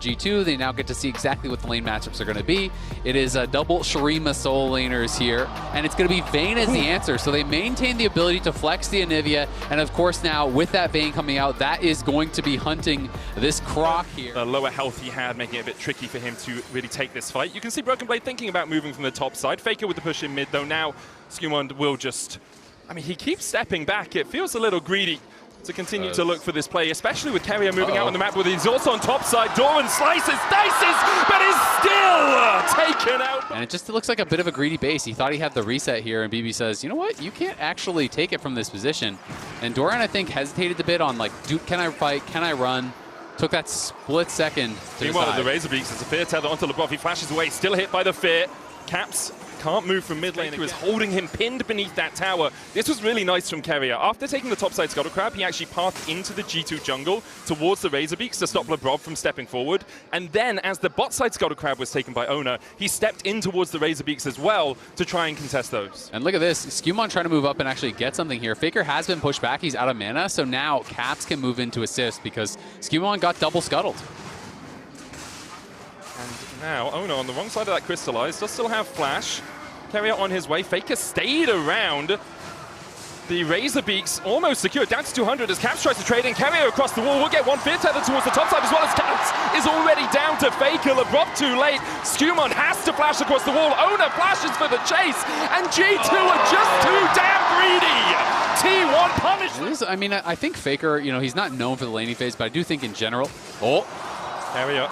G2, they now get to see exactly what the lane matchups are going to be. It is a double Shurima soul laners here, and it's going to be Vayne as the answer. So they maintain the ability to flex the Anivia, and of course now with that Vayne coming out, that is going to be hunting this Croc here. The lower health he had, making it a bit tricky for him to really take this fight. You can see Broken Blade thinking about moving from the top side. Faker with the push in mid, though now skirmishes will just... I mean, he keeps stepping back. It feels a little greedy to continue to look for this play, especially with Keria moving out on the map with his also on top side. Doran slices, dices, but is still taken out. And it just looks like a bit of a greedy base. He thought he had the reset here, and BB says, you know what? You can't actually take it from this position. And Doran, I think, hesitated a bit on, like, can I fight? Can I run? Took that split second to Meanwhile, decide. the Razor Beaks is a fear tether onto LeBron. He flashes away, still hit by the fear. Caps can't move from mid lane. He was holding him pinned beneath that tower. This was really nice from Keria. After taking the topside Scuttle Crab, he actually pathed into the G2 jungle towards the Razor Beaks to stop LeBron from stepping forward. And then, as the bot side Scuttle Crab was taken by Ona, he stepped in towards the Razor Beaks as well to try and contest those. And look at this, skirmishes trying to move up and actually get something here. Faker has been pushed back, he's out of mana, so now Caps can move in to assist because skirmishes got double scuttled. And now Ona on the wrong side of that crystallize, does still have flash. Keria on his way. Faker stayed around. The Razor Beaks almost secured, down to 200 as Caps tries to trade in. Keria across the wall will get one fear tether towards the top side as well as Caps is already down to Faker. LeBron too late. skirmishes has to flash across the wall. Ona flashes for the chase, and G2 are just too damn greedy. T1 punished. I mean, I think Faker, you know, he's not known for the laning phase, but I do think in general. Keria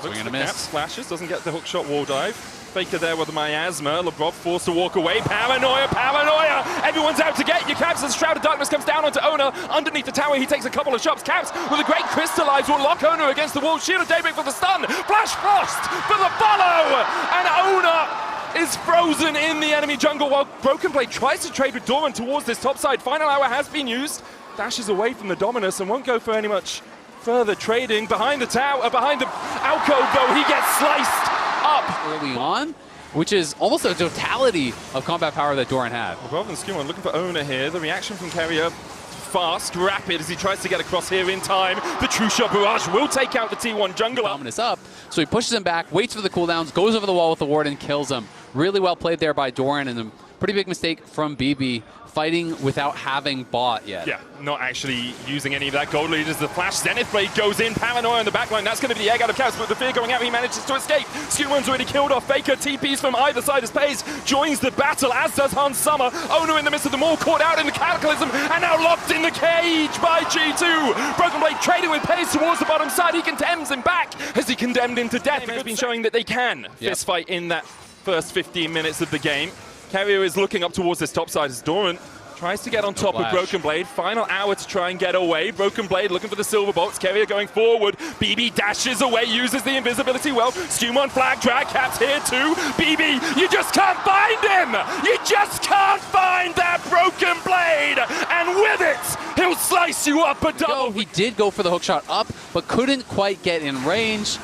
Swing and a miss. Caps flashes, doesn't get the hook shot wall dive. Faker there with the miasma. LeBron forced to walk away. Paranoia, paranoia! Everyone's out to get you. Caps as Shroud of Darkness comes down onto Ona. Underneath the tower, he takes a couple of shots. Caps with a great crystallize will lock Ona against the wall. Shield of Daybreak for the stun. Flash Frost for the follow! And Ona is frozen in the enemy jungle while Broken Blade tries to trade with Doran towards this top side. Final hour has been used. Dashes away from the Dominus and won't go for any much further trading. Behind the tower, behind the alcove though, he gets sliced up Early on, which is almost a totality of combat power that Doran had. Rather than skirmishes looking for Ona here. The reaction from Keria, fast, rapid as he tries to get across here in time. The True Shot Barrage will take out the T1 jungler. Dominus up, so he pushes him back, waits for the cooldowns, goes over the wall with the ward and kills him. Really well played there by Doran, and a pretty big mistake from BB, fighting without having bought yet. Yeah, not actually using any of that gold lead as the flash Zenith Blade goes in. Paranoia in the backline, that's going to be the egg out of Caps, but the fear going out, he manages to escape. skirmishes already killed off Faker. TPs from either side as Pace joins the battle, as does Hans Summer. Ona in the midst of them all, caught out in the Cataclysm, and now locked in the cage by G2. Broken Blade trading with Pace towards the bottom side. He condemns him back as he condemned him to death. They've been showing that they can fist fight in that first 15 minutes of the game. Keria is looking up towards this top side as Doran tries to get on top of Broken Blade. Final hour to try and get away. Broken Blade looking for the silver bolts. Keria going forward. BB dashes away, uses the invisibility well. skirmishes flag drag. Caps here too. BB, you just can't find him! You just can't find that Broken Blade! And with it, he'll slice you up a double. He did go for the hook shot up, but couldn't quite get in range.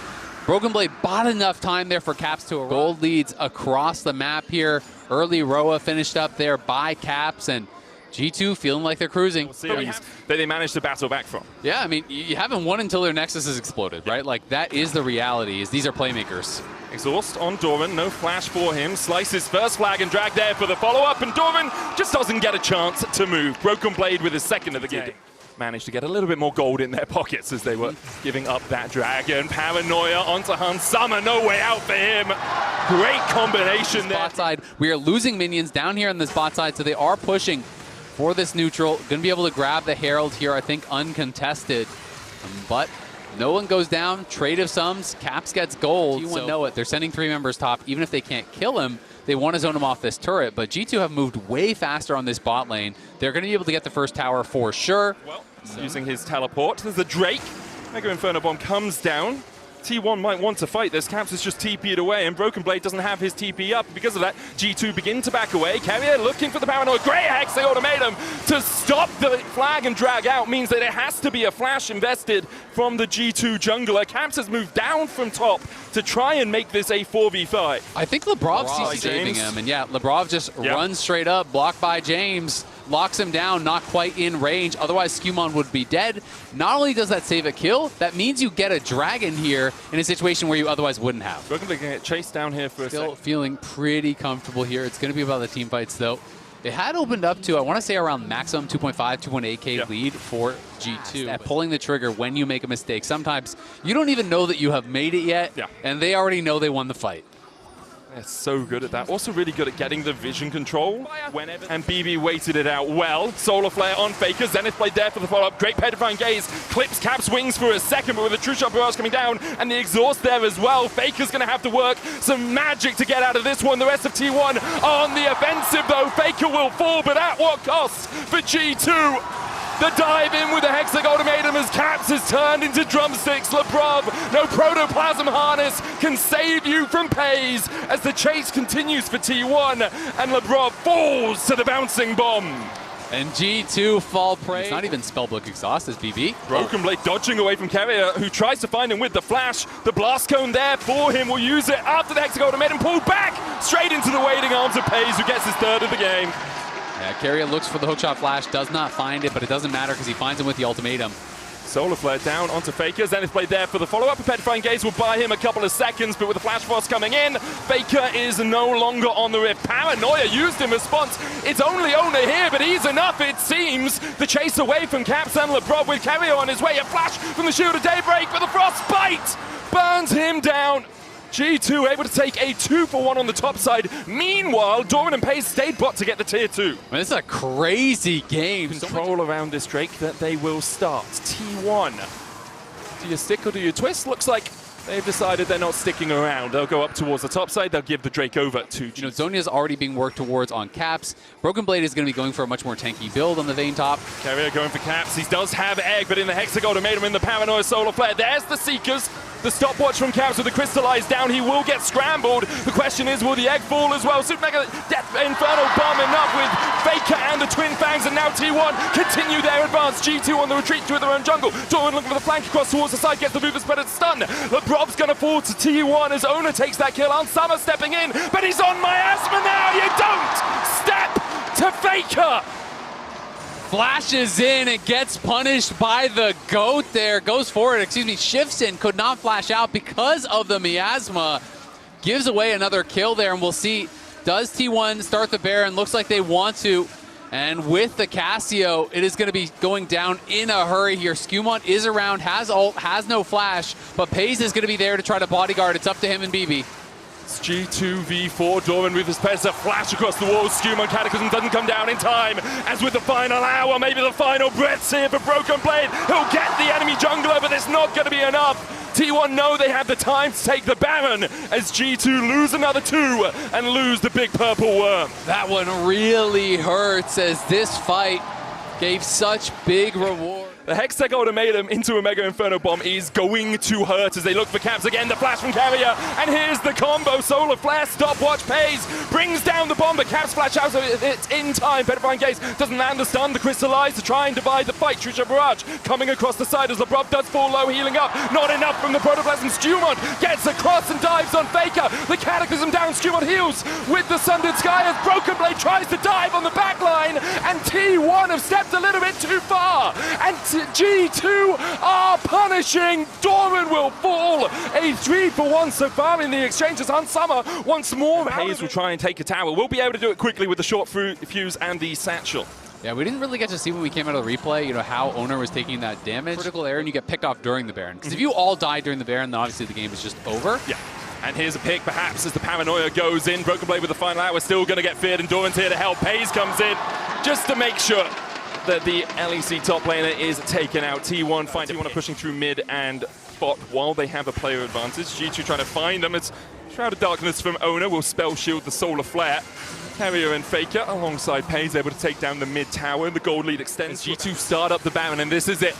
Broken Blade bought enough time there for Caps to arrive. Gold leads across the map here. Early Roa finished up there by Caps, and G2 feeling like they're cruising. Series that they managed to battle back from. Yeah, I mean, you haven't won until their Nexus has exploded, right? Like, that is the reality, is these are playmakers. Exhaust on Doran, no flash for him. Slices first flag and drag there for the follow-up, and Doran just doesn't get a chance to move. Broken Blade with his second of the game. Managed to get a little bit more gold in their pockets as they were giving up that dragon. Paranoia onto Hans Summer, no way out for him. Great combination there. Bot side, we are losing minions down here on this bot side, so they are pushing for this neutral. Going to be able to grab the Herald here, I think, uncontested. But no one goes down. Trade of sums. Caps gets gold. You know it. They're sending 3 members top. Even if they can't kill him, they want to zone him off this turret. But G2 have moved way faster on this bot lane. They're going to be able to get the first tower for sure. Well, using his teleport. There's the Drake. Mega Inferno Bomb comes down. T1 might want to fight this. Caps is just TP'd away, and Broken Blade doesn't have his TP up. Because of that, G2 begin to back away. Keria looking for the Paranoid. Great Hex, they ultimatum to stop the flag and drag out means that it has to be a flash invested from the G2 jungler. Caps has moved down from top to try and make this a 4v5. I think Lebrov sees saving him, and yeah, Lebrov just runs straight up, blocked by James. locks him down, not quite in range. Otherwise, Skewmon would be dead. Not only does that save a kill, that means you get a dragon here in a situation where you otherwise wouldn't have. We're going to get chased down here for a second. Still feeling pretty comfortable here. It's going to be about the team fights, though. It had opened up to, I want to say, around maximum 2.5, 2.8K lead for G2. At pulling the trigger when you make a mistake. Sometimes you don't even know that you have made it yet, and they already know they won the fight. They're so good at that. Also really good at getting the vision control. And BB waited it out well. Solar Flare on Faker. Zenith played there for the follow-up. Great Petrifying Gaze. Clips Cap's wings for a second, but with a True Shot barrage coming down and the exhaust there as well, Faker's going to have to work some magic to get out of this one. The rest of T1 on the offensive, though. Faker will fall, but at what cost for G2? The dive in with the Hexag Ultimatum as Caps has turned into drumsticks. Lebrov, no protoplasm harness can save you from Pays as the chase continues for T1 and Lebrov falls to the bouncing bomb. And G2 fall prey. It's not even Spellbook Exhaust as BB. Broken Blade dodging away from Carrier, who tries to find him with the flash. The blast cone there for him. Will use it after the Hexag Ultimatum pulled back straight into the waiting arms of Pays, who gets his third of the game. Yeah, Carrier looks for the hookshot flash, does not find it, but it doesn't matter because he finds him with the ultimatum. Solar Flare down onto Faker. Zenith played there for the follow-up. A Petrifying Gaze will buy him a couple of seconds, but with the Flash Frost coming in, Faker is no longer on the rip. Paranoia used in response. It's only Ona here, but he's enough, it seems. The chase away from Caps and Lebrov with Carrier on his way. A flash from the Shield of Daybreak, but the Frostbite burns him down. G2 able to take a 2-for-1 on the top side. Meanwhile, Doran and Pays stayed bot to get the tier 2. Man, this is a crazy game. Control around this Drake that they will start. T1. Do you stick or do you twist? Looks like they've decided they're not sticking around. They'll go up towards the top side. They'll give the Drake over to G2. Zonia's already being worked towards on Caps. Broken Blade is going to be going for a much more tanky build on the Vayne top. Carrier going for Caps. He does have Egg, but in the Hexag Ultimatum in the Paranoia Solar Flare. There's the Seekers. The stopwatch from Caps with the Crystallized down. He will get scrambled. The question is, will the Egg fall as well? Super Mega Death Inferno Bomb enough with Faker and the Twin Fangs, and now T1 continue their advance. G2 on the retreat to their own jungle. Doran looking for the flank across towards the side, gets the Movers better stun. Lebrov's going to fall to T1 as Ona takes that kill. Ansama stepping in, but he's on Miasma now. You don't step to Faker. Flashes in and gets punished by the GOAT there. Goes forward, shifts in, could not flash out because of the miasma. Gives away another kill there, and we'll see, does T1 start the Baron? Looks like they want to. And with the Casio, it is going to be going down in a hurry here. Skewmon is around, has ult, has no flash, but Pays is going to be there to try to bodyguard. It's up to him and BB. It's G2v4, Doran with his Pez, a flash across the wall. Skewmon Cataclysm doesn't come down in time. As with the final hour, maybe the final breaths here for Broken Blade. He'll get the enemy jungler, but it's not going to be enough. T1 know they have the time to take the Baron as G2 lose another 2 and lose the big purple worm. That one really hurts as this fight gave such big reward. The Hextech Ultimatum into a Mega Inferno Bomb is going to hurt as they look for Caps again. The flash from Carrier, and here's the combo. Solar Flare, stopwatch Pays, brings down the bomb, but Caps flash out, so it's in time. Petrifying Gaze doesn't land the stun. The Crystallize to try and divide the fight. True Shot Barrage coming across the side as Lebrov does fall low, healing up. Not enough from the Protoplasm. Skewmon gets across and dives on Faker. The Cataclysm down, Skewmon heals with the Sundered Sky as Broken Blade tries to dive on the back line, and T1 have stepped a little bit too far. And G2 are punishing. Doran will fall. A 3-for-1 so far in the exchanges. Ansama once more. Hayes will try and take a tower. We'll be able to do it quickly with the short fuse and the satchel. Yeah, we didn't really get to see when we came out of the replay, how Owner was taking that damage. Critical error, and you get picked off during the Baron. Because if you all die during the Baron, then obviously the game is just over. Yeah. And here's a pick, perhaps, as the Paranoia goes in. Broken Blade with the final hour, still going to get feared, and Doran's here to help. Pays comes in just to make sure that the LEC top laner is taken out. T1 fight. T1 are pushing through mid and bot while they have a player advantage. G2 trying to find them. It's Shroud of Darkness from Owner will spell shield the Solar Flare. Carrier and Faker alongside Pays able to take down the mid tower. The gold lead extends. G2 start up the Baron, and this is it.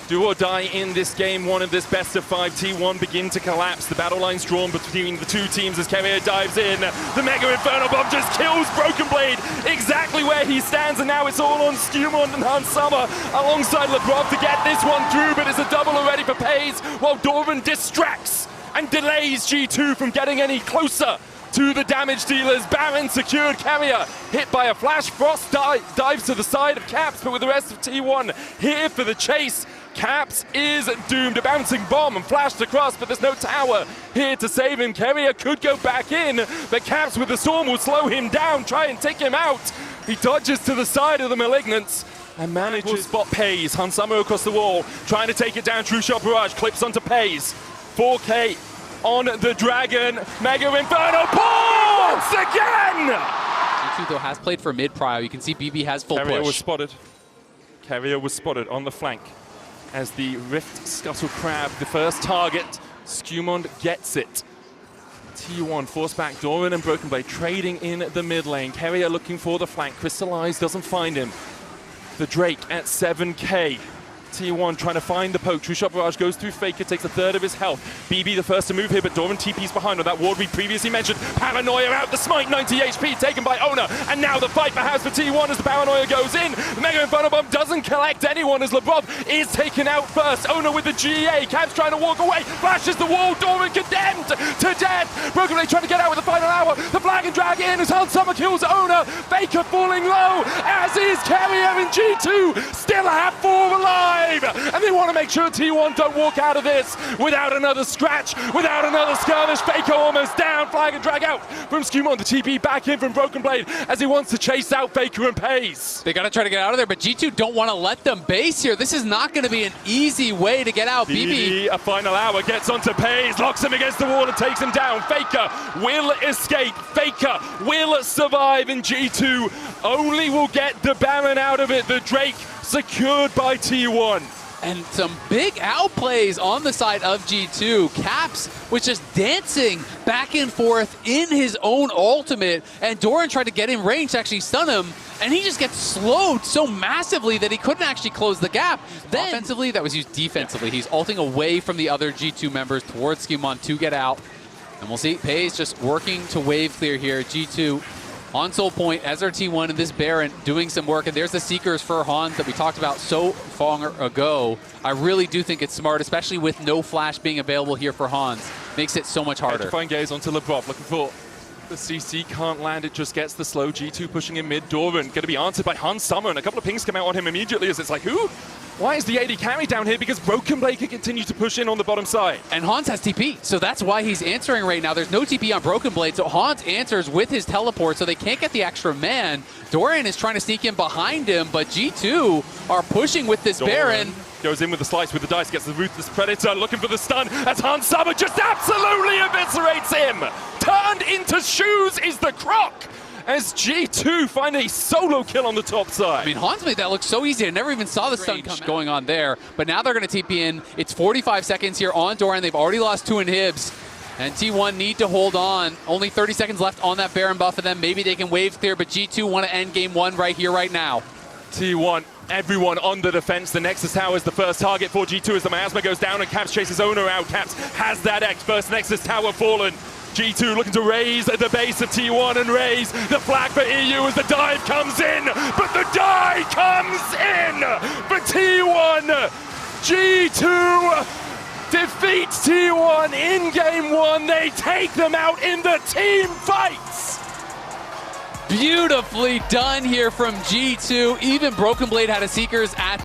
Do or die in this game one of this best of 5. T1 begin to collapse. The battle line's drawn between the two teams as Carrier dives in. The Mega Inferno Bomb just kills Broken Blade exactly where he stands, and now it's all on Skewmon and Ansama alongside Lebrov to get this one through, but it's a double already for Pays while Doran distracts and delays G2 from getting any closer to the damage dealers. Baron secured. Carrier hit by a flash. Frost dives to the side of Caps, but with the rest of T1 here for the chase, Caps is doomed. A bouncing bomb and flashed across, but there's no tower here to save him. Carrier could go back in, but Caps with the storm will slow him down, try and take him out. He dodges to the side of the Malignants and manages to spot Pays. Hansama across the wall, trying to take it down. True Shot Barrage clips onto Pays. 4K on the Dragon. Mega Inferno once again! G2 though has played for mid prior. You can see BB has full Carrier push. was spotted. Carrier was spotted on the flank as the Rift Scuttle Crab, the first target. Skewmond gets it. T1 force back Doran and Broken Blade trading in the mid lane. Carrier looking for the flank. Crystallize doesn't find him. The Drake at 7K. T1 trying to find the poke. True Shot Barrage goes through Faker, takes a third of his health. BB the first to move here, but Doran TP's behind on that ward we previously mentioned. Paranoia out the smite, 90 HP taken by Ona. And now the fight perhaps for T1 as the Paranoia goes in. The Mega Inferno Bomb doesn't collect anyone as Lebrov is taken out first. Ona with the GA. Caps trying to walk away. Flashes the wall. Doran condemned to death. Broken Blade trying to get out with the final hour. The flag and drag in as Hansama kills Ona. Faker falling low, as is Carrier and G2 still have 4 alive. And they want to make sure T1 don't walk out of this without another scratch, without another skirmish. Faker almost down, flag and drag out from Skewmon. The TP back in from Broken Blade as he wants to chase out Faker and Pays. They got to try to get out of there, but G2 don't want to let them base here. This is not going to be an easy way to get out. BB, a final hour, gets onto Pays, locks him against the wall and takes him down. Faker will escape. Faker will survive, and G2 only will get the Baron out of it. The Drake secured by T1. And some big outplays on the side of G2. Caps was just dancing back and forth in his own ultimate, and Doran tried to get in range to actually stun him, and he just gets slowed so massively that he couldn't actually close the gap. Then offensively, that was used defensively. He's ulting away from the other G2 members towards Skewmon to get out. And we'll see, Pays just working to wave clear here. G2 on Soul Point as our T1 in this Baron doing some work, and there's the Seekers for Hans that we talked about so far ago. I really do think it's smart, especially with no flash being available here for Hans. Makes it so much harder. To find gaze onto Lebrov, looking for the CC, can't land, it just gets the slow. G2 pushing in mid. Doran going to be answered by Hansama, and a couple of pings come out on him immediately as it's like, who? Why is the AD carry down here? Because Broken Blade can continue to push in on the bottom side. And Hans has TP, so that's why he's answering right now. There's no TP on Broken Blade, so Hans answers with his teleport, so they can't get the extra man. Doran is trying to sneak in behind him, but G2 are pushing with this Baron. Goes in with the slice with the dice, gets the Ruthless Predator, looking for the stun as Hansama just absolutely eviscerates him. Turned into shoes is the Croc, as G2 find a solo kill on the top side. I mean, Hans made that look so easy. I never even saw the stun going on there. But now they're going to TP in. It's 45 seconds here on Doran. They've already lost 2 inhibs. And T1 need to hold on. Only 30 seconds left on that Baron buff of them. Maybe they can wave clear, but G2 want to end game 1 right here, right now. T1, everyone on the defense. The Nexus Tower is the first target for G2 as the Miasma goes down and Caps chases Ona out. Caps has that X. First Nexus Tower fallen. G2 looking to raise the base of T1 and raise the flag for EU as the dive comes in, but the die comes in for T1. G2 defeats T1 in game 1. They take them out in the team fights. Beautifully done here from G2. Even Broken Blade had a Seekers at